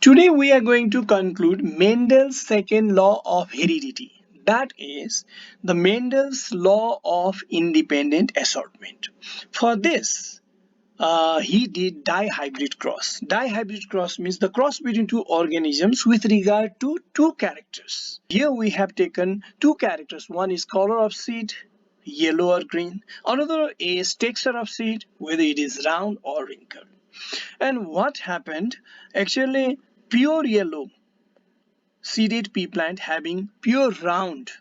Today we are going to conclude Mendel's second law of heredity. That is the Mendel's law of independent assortment. For this, he did dihybrid cross. Dihybrid cross means the cross between two organisms with regard to two characters. Here we have taken two characters. One is color of seed, yellow or green. Another is texture of seed, whether it is round or wrinkled. And what happened? Actually, pure yellow seeded pea plant having pure round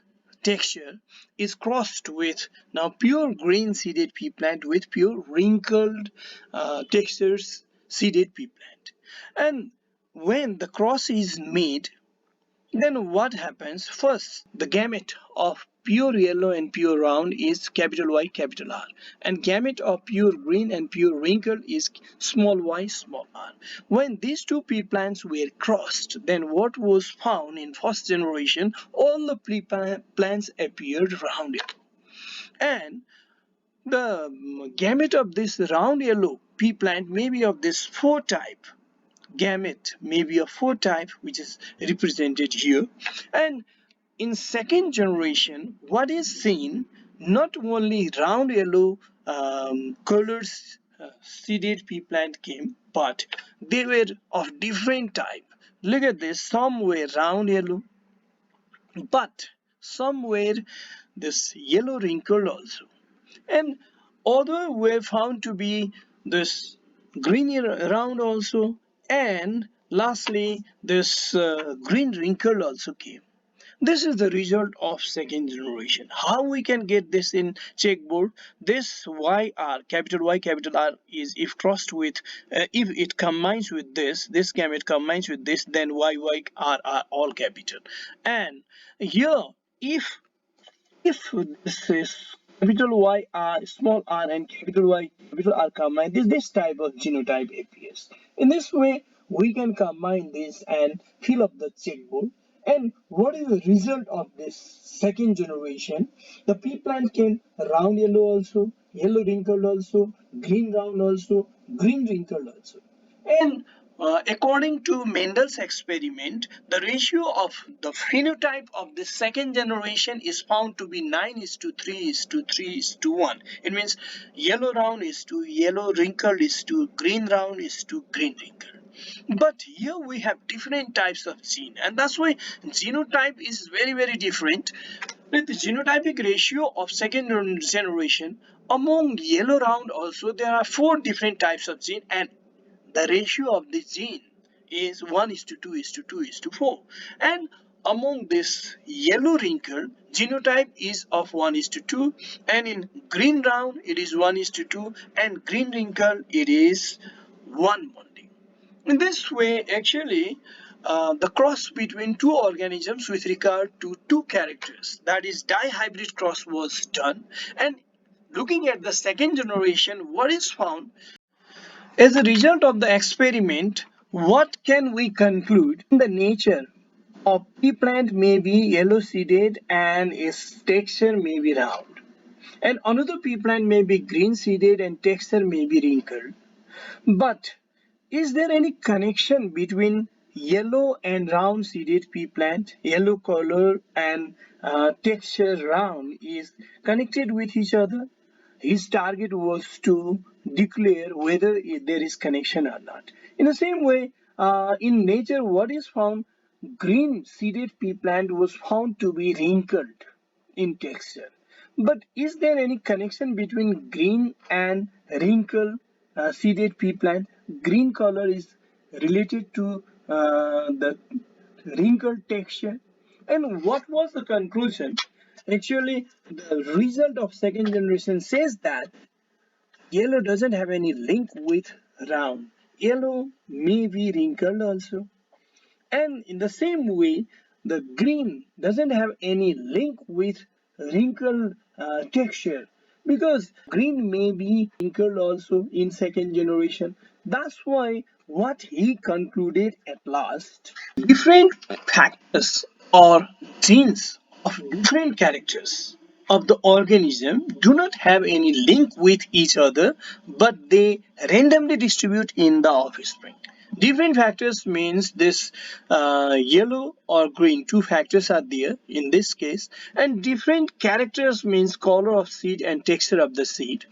texture is crossed with now pure green seeded pea plant with pure wrinkled textures seeded pea plant. And when the cross is made, then what happens? First, the gamete of pure yellow and pure round is capital Y, capital R. And gamete of pure green and pure wrinkled is small y, small r. When these two pea plants were crossed, then what was found in first generation, all the pea plants appeared rounded. And the gamete of this round yellow pea plant may be of this four type gamete may be a four type, which is represented here. And in second generation, what is seen, not only round yellow colors seeded pea plant came, but they were of different type. Look at this, some were round yellow, but some were this yellow wrinkled also, and other were found to be this green round also, and lastly this green wrinkle also came. This is the result of second generation. How we can get this in checkboard? This YR, capital Y, capital R is if crossed with, if it combines with this gamete combines with this, then YY R are all capital. And here, if this is capital Y R, small r, and capital Y, capital R combined, this type of genotype appears. In this way, we can combine this and fill up the checkboard. And what is the result of this second generation? The pea plant came round yellow also, yellow wrinkled also, green round also, green wrinkled also. And according to Mendel's experiment, the ratio of the phenotype of the second generation is found to be 9 is to 3 is to 3 is to 1. It means yellow round is to yellow wrinkled is to green round is to green wrinkled. But here we have different types of gene, and that's why genotype is very different. With the genotypic ratio of second generation, among yellow round also there are 4 different types of gene, and the ratio of this gene is 1 is to 2 is to 2 is to 4. And among this yellow wrinkle, genotype is of 1 is to 2, and in green round it is 1 is to 2, and green wrinkle it is 1 only. In this way, actually, the cross between two organisms with regard to two characters, that is dihybrid cross, was done. And looking at the second generation, what is found as a result of the experiment, what can we conclude? The nature of pea plant may be yellow seeded and its texture may be round. And another pea plant may be green seeded and texture may be wrinkled. But is there any connection between yellow and round seeded pea plant? Yellow color and texture round is connected with each other. His target was to declare whether there is connection or not. In the same way, in nature, what is found? Green seeded pea plant was found to be wrinkled in texture. But is there any connection between green and wrinkle seeded pea plant? Green color is related to the wrinkled texture. And what was the conclusion? Actually, the result of second generation says that yellow doesn't have any link with round. Yellow may be wrinkled also. And in the same way, the green doesn't have any link with wrinkled texture, because green may be wrinkled also in second generation. That's why what he concluded at last, different factors or genes of different characters of the organism do not have any link with each other, but they randomly distribute in the offspring. Different factors means this yellow or green, two factors are there in this case, and different characters means color of seed and texture of the seed.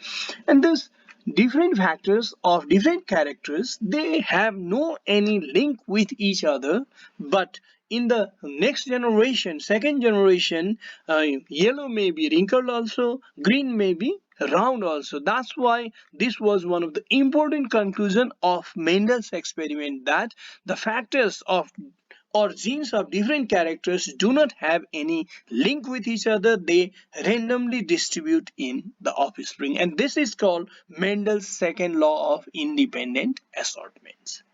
And this different factors of different characters, they have no any link with each other, but in the next generation, second generation, yellow may be wrinkled also, green may be round also. That's why this was one of the important conclusion of Mendel's experiment, that the factors of or genes of different characters do not have any link with each other. They randomly distribute in the offspring, and this is called Mendel's second law of independent assortments.